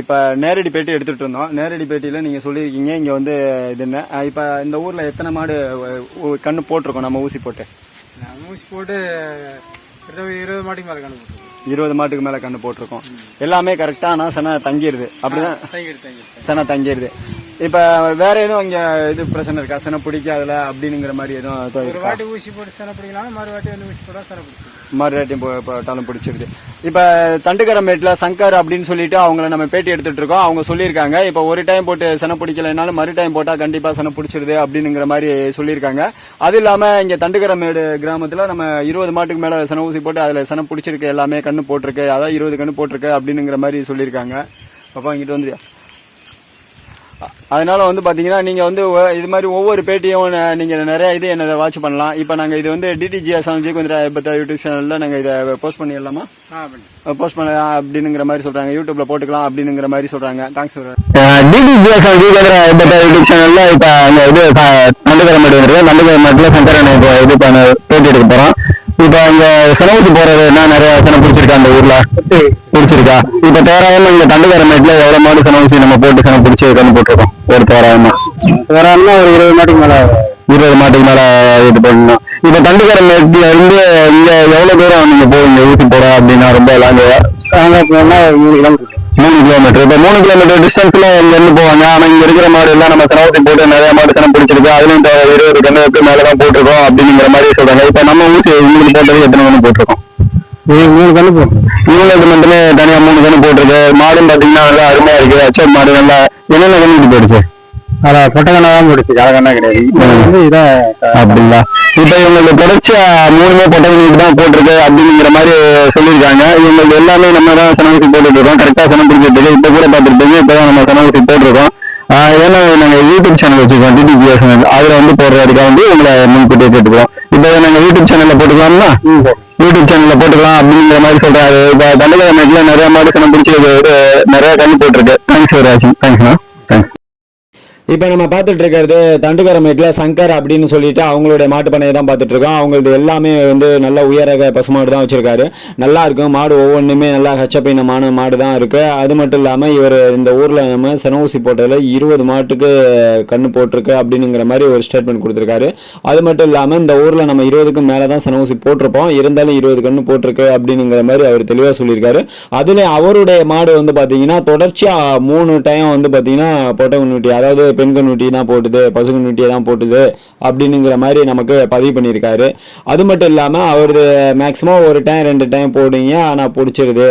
இப்போ நேரடி பேட்டி எடுத்துட்டு இருந்தோம். நேரடி பேட்டியில் நீங்கள் சொல்லியிருக்கீங்க இங்கே வந்து இது என்ன இப்போ இந்த ஊரில் எத்தனை மாடு கண்ணு போட்டிருக்கோம் நம்ம ஊசி போட்டு? ஊசி போட்டு 20 மாட்டுக்கு மேலே கண்ணு போட்டிருக்கோம். 20 மாட்டுக்கு மேலே கண்ணு போட்டிருக்கோம். எல்லாமே கரெக்டாக ஆனால் செனை தங்கிடுது. அப்படிதான் செனை தங்கிடுது. இப்போ வேற எதுவும் இங்கே இது பிரச்சனை இருக்கா? செனை பிடிக்காதுல அப்படிங்கிற மாதிரி எதுவும்? ஒரு வாட்டி ஊசி போட்டு செனை பிடிக்கலாம், மறுவாட்டி வந்து ஊசி போட்டா செனை பிடிச்சிருக்கு. மறுவாட்டியும் போட்டாலும் பிடிச்சிருது. இப்போ தண்டுக்கரமேட்டில் சங்கர் அப்படின்னு சொல்லிட்டு அவங்கள நம்ம பேட்டி எடுத்துட்டு இருக்கோம். அவங்க சொல்லியிருக்காங்க இப்போ ஒரு டைம் போட்டு செனை பிடிக்கலைனாலும் மறு டைம் போட்டால் கண்டிப்பாக செனை பிடிச்சிருது அப்படிங்கிற மாதிரி சொல்லியிருக்காங்க. அது இல்லாமல் இங்கே தண்டுக்கரமேடு கிராமத்தில் நம்ம 20 மாட்டுக்கு மேலே செனை ஊசி போட்டு அதில் செனை பிடிச்சிருக்கு, எல்லாமே கண்ணு போட்டிருக்கு, அதாவது 20 கண்ணு போட்டிருக்கு அப்படிங்கிற மாதிரி சொல்லியிருக்காங்க. பாப்பா இங்கிட்ட வந்துயா. அதனால வந்து பாத்தீங்கன்னா நீங்க வந்து இது மாதிரி ஒவ்வொரு பேட்டியும் நீங்க நிறைய இது என்ன வாட்ச் பண்ணலாம். இப்ப நாங்க இது வந்து டிடிஜிஎஸ் யூடியூப் சேனல்ல நாங்க இதை போஸ்ட் பண்ணிடலாமா? போஸ்ட் பண்ண அப்படிங்கிற மாதிரி சொல்றாங்க. யூடியூப்ல போட்டுக்கலாம் அப்படிங்கிற மாதிரி சொல்றாங்க. தேங்க்ஸ். டிடிஜிஎஸ் யூடியூப் சேனல்ல இப்ப இது நண்டுக்கரமேடு சங்கரன் இது பண்ண பேட்டி எடுக்க போறோம். இப்ப அங்க செலவுக்கு போறது என்ன நிறைய செனை பிடிச்சிருக்கா அந்த ஊர்ல? பிடிச்சிருக்கா? இப்ப தோராயமா இங்க தண்டுக்கரமேட்டுல எவ்வளவு மாடு செனவுசி நம்ம போட்டு செனை பிடிச்சி கண்ணு போட்டிருக்கோம்? ஒரு தோராயமா ஒரு 20 மாட்டுக்கு மேல 20 மாட்டுக்கு மேல இது பண்ணணும். இப்ப தண்டுக்கரமேட்டுல இருந்து இங்க எவ்வளவு தூரம் நீங்க போவீங்க ஊசி போட அப்படின்னா? ரொம்ப லாங்கா 3 கிலோமீட்டர். இப்ப 3 கிலோமீட்டர் டிஸ்டன்ஸ்ல இங்க இருந்து போவாங்க. ஆனா இங்க இருக்கிற மாடு எல்லாம் நம்ம செனவுசி போட்டு நிறைய மாடு செனை பிடிச்சிருக்கு, அதுலயும் 20 கண்ணுக்கு மேலதான் போட்டிருக்கோம் அப்படிங்கிற மாதிரி சொல்றாங்க. இப்ப நம்ம ஊசி உங்களுக்கு போட்டது எத்தனை கண்ணு போட்டிருக்கோம்? 3 கண்ணு போட்டிருக்கோம். இவங்களுக்கு மட்டுமே தனியா 3 கண்ணு போட்டிருக்கு. மாடும் பாத்தீங்கன்னா நல்லா அருமையா இருக்கு. அச்சர் மாடு நல்லா என்னென்ன கண்ணு போயிடுச்சு? அதான் பொட்டக்கண்ணா தான் போயிடுச்சு, கலக்கண்ணா கிடையாது. இதான் அப்படிங்களா? இப்ப இவங்களுக்கு தொடர்ச்சியா 3மே பொட்டக்கண்ணுக்கு தான் போட்டிருக்கு அப்படிங்கிற மாதிரி சொல்லியிருக்காங்க. இவங்களுக்கு எல்லாமே நம்ம தான் செனவுசி போட்டுட்டு இருக்கோம். கரெக்டா செனை பிடிச்சிருக்கு. இப்ப கூட பாத்துருப்பீங்க, இப்பதான் நம்ம செனவுசி போட்டிருக்கோம். ஏன்னா நாங்க யூடியூப் சேனல் வச்சிருக்கோம், டிடிஜிஎஸ் சேனல். அதுல வந்து போடுற வரைக்கும் வந்து உங்களை முன்கூட்டியே கேட்டுக்கிறோம். இப்ப நாங்க யூடியூப் சேனல்ல போட்டுக்கலாம்னா யூடியூப் சேனல்ல போட்டுக்கலாம் அப்படிங்கிற மாதிரி சொல்றாரு. இப்ப தண்டுக்கரமேட்டுல நிறைய மாடு செனை பிடிச்சி நிறைய கண்ணு போட்டிருக்கு. தேங்க்ஸ் ஃபார் வாட்சிங். தேங்க்ஸ்ண்ணா. தேங்க்ஸ். இப்போ நம்ம பார்த்துட்டு இருக்கிறது தண்டுக்கரமேட்டில் சங்கர் அப்படின்னு சொல்லிட்டு அவங்களுடைய மாட்டு பண்ணையை தான் பார்த்துட்டு இருக்கோம். அவங்களது எல்லாமே வந்து நல்ல உயரக பசுமாடு தான் வச்சிருக்காரு. நல்லா இருக்கும் மாடு, ஒவ்வொன்றுமே நல்லா ஹச்சப்பைனமான மாடு தான் இருக்கு. அது மட்டும் இல்லாமல் இவர் இந்த ஊரில் நம்ம செனை ஊசி போட்டதில் 20 மாட்டுக்கு கண்ணு போட்டிருக்கு அப்படிங்கிற மாதிரி ஒரு ஸ்டேட்மெண்ட் கொடுத்துருக்காரு. அது மட்டும் இல்லாமல் இந்த ஊரில் நம்ம 20க்கும் மேலே தான் செனை ஊசி போட்டிருப்போம், இருந்தாலும் 20 கண்ணு போட்டிருக்கு அப்படிங்கிற மாதிரி அவர் தெளிவாக சொல்லியிருக்காரு. அதில் அவருடைய மாடு வந்து பார்த்தீங்கன்னா தொடர்ச்சியாக 3 டைம் வந்து பார்த்தீங்கன்னா பொட்டை, அதாவது பெண் கண்ணுட்டி தான் போட்டுது, பசு கண்ணுட்டியை தான் போட்டுது அப்படிங்கிற மாதிரி நமக்கு பதிவு பண்ணியிருக்காரு. அது மட்டும் இல்லாமல் அவரது மேக்சிமம் ஒரு டைம் 2 டைம் போடுங்க ஆனால் பிடிச்சிருது,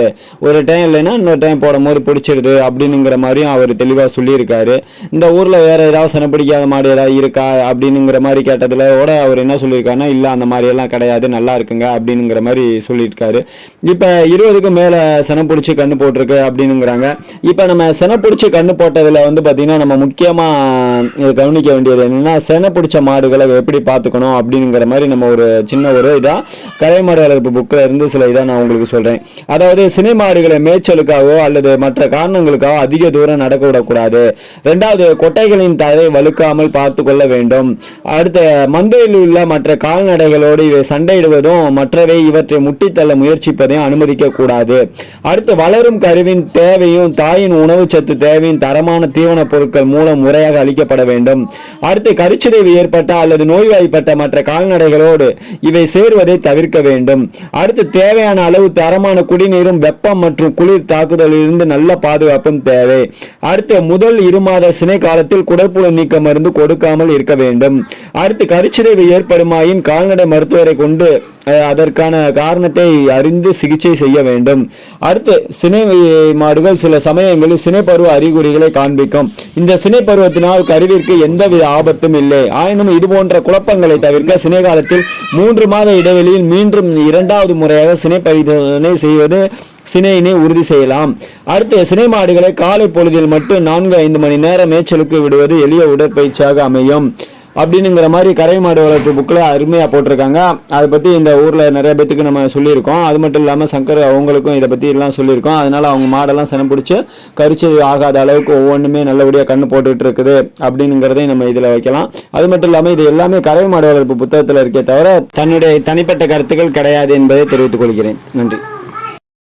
ஒரு டைம் இல்லைன்னா இன்னொரு டைம் போடும் போது பிடிச்சிருது அப்படிங்கிற மாதிரியும் அவர் தெளிவாக சொல்லியிருக்காரு. இந்த ஊரில் வேற ஏதாவது செனை பிடிக்காத மாடு ஏதாவது இருக்கா அப்படிங்கிற மாதிரி கேட்டதில் கூட அவர் என்ன சொல்லியிருக்காருன்னா, இல்லை அந்த மாதிரியெல்லாம் கிடையாது, நல்லா இருக்குங்க அப்படிங்கிற மாதிரி சொல்லியிருக்காரு. இப்போ 20க்கும் மேலே செனை பிடிச்சி கண்ணு போட்டிருக்கு அப்படிங்கிறாங்க. இப்போ நம்ம செனை பிடிச்சி கண்ணு போட்டதில் வந்து பார்த்தீங்கன்னா நம்ம முக்கியமாக கவனிக்க வேண்டியது என்னன்னா, செனை பிடிச்ச மாடுகளை எப்படி பார்த்துக்கணும் அப்படிங்கிற மாதிரி நம்ம ஒரு சின்ன ஒரு இதாக கரை மாடு வளர்ப்பு புக்கில் இருந்து சில இதாக நான் உங்களுக்கு சொல்கிறேன். அதாவது சினை மாடுகளை மேய்ச்சலுக்காகவோ அல்லது மற்ற காரணங்களுக்காக அதிக தூரம் நடக்க விடக்கூடாது. 2வது, கொட்டைகளின் தரை வலுக்காமல் பார்த்து கொள்ள வேண்டும். அடுத்த, மந்தையில் உள்ள மற்ற கால்நடைகளோடு இவை சண்டையிடுவதும் மற்றவை இவற்றை முட்டித்தள்ள முயற்சிப்பதையும் அனுமதிக்க கூடாது. அடுத்து, வளரும் கருவின் தேவையும் தாயின் உணவு சத்து தேவையும் தரமான தீவன பொருட்கள் மூலம் முறையாக அளிக்கப்பட வேண்டும். அடுத்து, கருச்சிதைவு ஏற்பட்ட அல்லது நோய்வாய்ப்பட்ட மற்ற கால்நடைகளோடு இவை சேருவதை தவிர்க்க வேண்டும். அடுத்து, தேவையான அளவு தரமான குடிநீரும் வெப்பம் மற்றும் குளிர் தாக்குதலிலிருந்து நல்ல பாதுகாப்பும் தேவை. அடுத்து, முதல் 2 மாத சினை காலத்தில் குடற்புழு நீக்க மருந்து கொடுக்காமல் இருக்க வேண்டும். அடுத்து, கருச்சிதைவு ஏற்படுமாயின் கால்நடை மருத்துவரை கொண்டு அதற்கான காரணத்தை அறிந்து சிகிச்சை செய்ய வேண்டும். அடுத்து, சினை மாடுகள் சில சமயங்களில் சினைப்பருவ அறிகுறிகளை காண்பிக்கும். இந்த சினை பருவத்தினால் கருவிற்கு எந்தவித ஆபத்தும் இல்லை. ஆயினும் இது போன்ற குழப்பங்களை தவிர்க்க சினை காலத்தில் 3 மாத இடைவெளியில் மீண்டும் 2வது முறையாக சினை பரிசோதனை செய்வது சினையினை உறுதி செய்யலாம். அடுத்து, சினை மாடுகளை காலை பொழுதில் மட்டும் 4-5 மணி நேரம் மேய்ச்சலுக்கு விடுவது எளிய உடற்பயிற்சியாக அமையும் அப்படிங்கிற மாதிரி கரை மாடு வளர்ப்பு புக்கில் அருமையாக போட்டிருக்காங்க. அதை பற்றி இந்த ஊரில் நிறைய பேத்துக்கு நம்ம சொல்லியிருக்கோம். அது மட்டும் இல்லாமல் சங்கர் அவங்களுக்கும் இதை பற்றி எல்லாம் சொல்லியிருக்கோம். அதனால் அவங்க மாடெல்லாம் செனை பிடிச்சி கரிச்சது ஆகாத அளவுக்கு ஒவ்வொன்றுமே நல்லபடியாக கண்ணு போட்டுக்கிட்டு இருக்குது அப்படிங்கிறதையும் நம்ம இதில் வைக்கலாம். அது மட்டும் இல்லாமல் இது எல்லாமே கரை மாடு வளர்ப்பு புத்தகத்தில் இருக்கே தவிர தன்னுடைய தனிப்பட்ட கருத்துக்கள் கிடையாது என்பதை தெரிவித்துக் கொள்கிறேன். நன்றி.